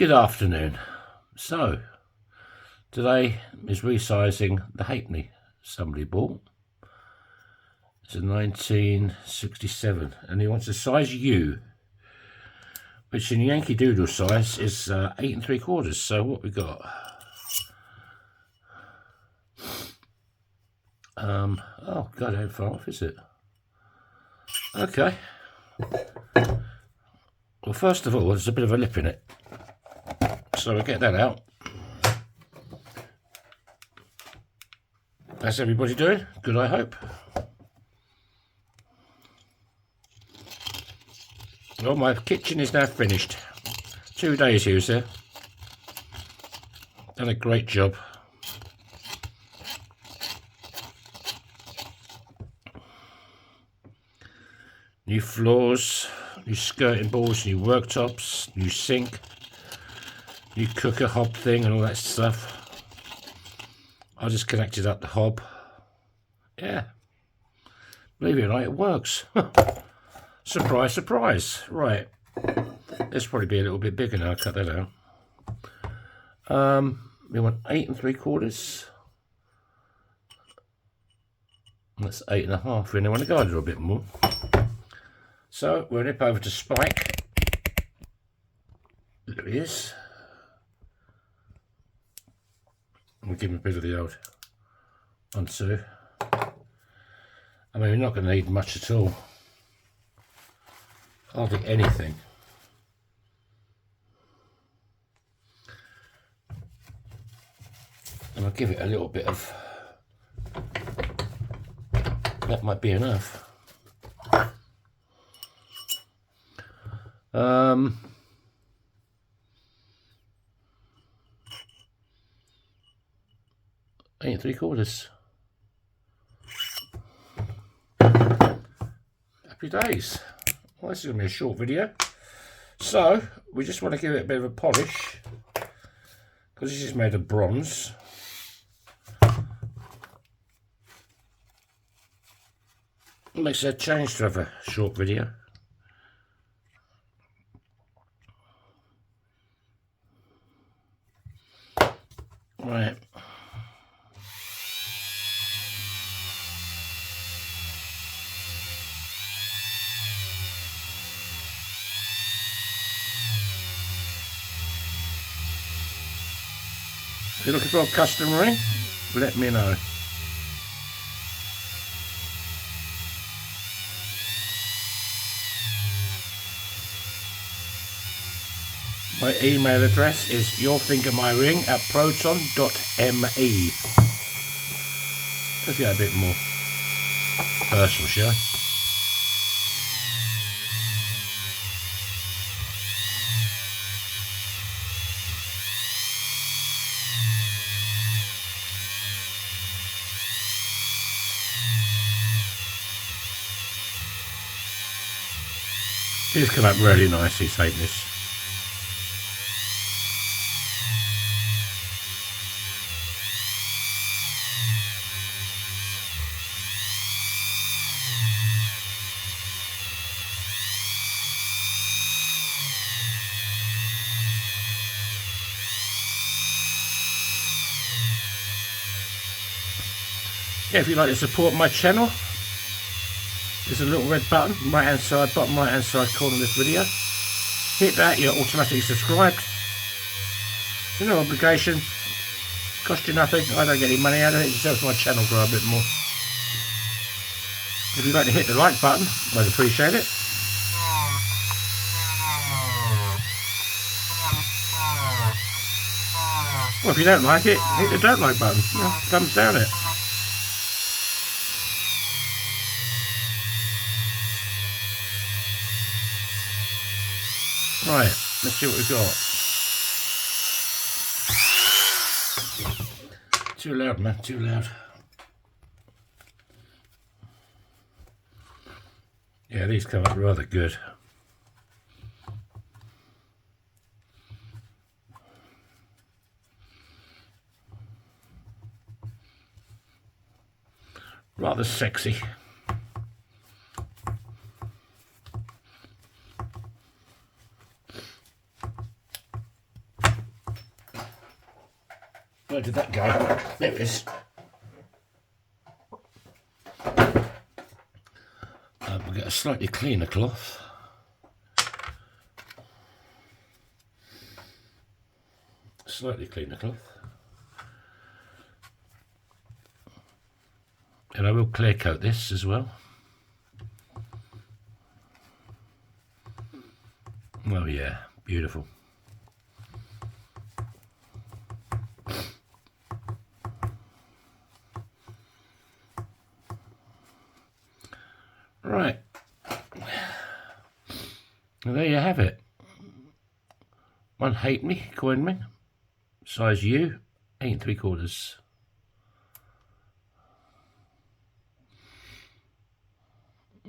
Good afternoon. So, today is resizing the halfpenny somebody bought. It's a 1967 and he wants a size U, which in Yankee Doodle size is 8 3/4. So what we got? Oh god, how far off is it? Okay. Well, first of all, there's a bit of a lip in it. So we'll get that out. How's everybody doing? Good, I hope. Well, my kitchen is now finished. 2 days he was there. Done a great job. New floors, new skirting boards, new worktops, new sink, new cooker hob thing and all that stuff. I just connected up the hob. Yeah. Believe it or not, it works. Surprise, surprise. Right. This probably be a little bit bigger now. I'll cut that out. We want 8 3/4. That's 8 1/2. And I want to go a little bit more. So we'll nip over to Spike. There he is. We'll give him a bit of the old 1, 2. I mean, we're not going to need much at all. Hardly anything. And I'll give it a little bit of, that might be enough. 8 3/4. Happy days. Well, this is going to be a short video. So, we just want to give it a bit of a polish. Because this is made of bronze. It makes a change to have a short video. Right. If you're looking for a custom ring, let me know. My email address is yourfingermyring@proton.me. Let's get a bit more personal, shall I? He's come up really nice, he's taken this. Yeah, if you'd like to support my channel, there's a little red button, right hand side, bottom right hand side corner of this video. Hit that, you're automatically subscribed. There's no obligation, cost you nothing, I don't get any money out of it, it just helps my channel grow a bit more. If you'd like to hit the like button, I'd appreciate it. Well, if you don't like it, hit the don't like button, thumbs down it. Right, let's see what we've got. Too loud, man, too loud. Yeah, these come up rather good. Rather sexy. Where did that go? There it is. We'll get a slightly cleaner cloth. Slightly cleaner cloth. And I will clear coat this as well. Oh yeah, beautiful. Right. And there you have it. 1 halfpenny coin ring, size U, 8 3/4.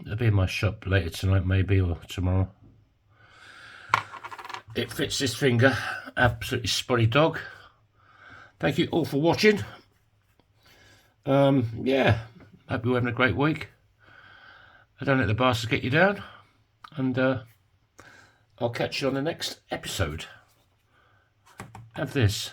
It'll be in my shop later tonight, maybe, or tomorrow. It fits this finger, absolutely spotty dog. Thank you all for watching. Yeah, hope you're having a great week. Don't let the bastards get you down, and I'll catch you on the next episode. Have this.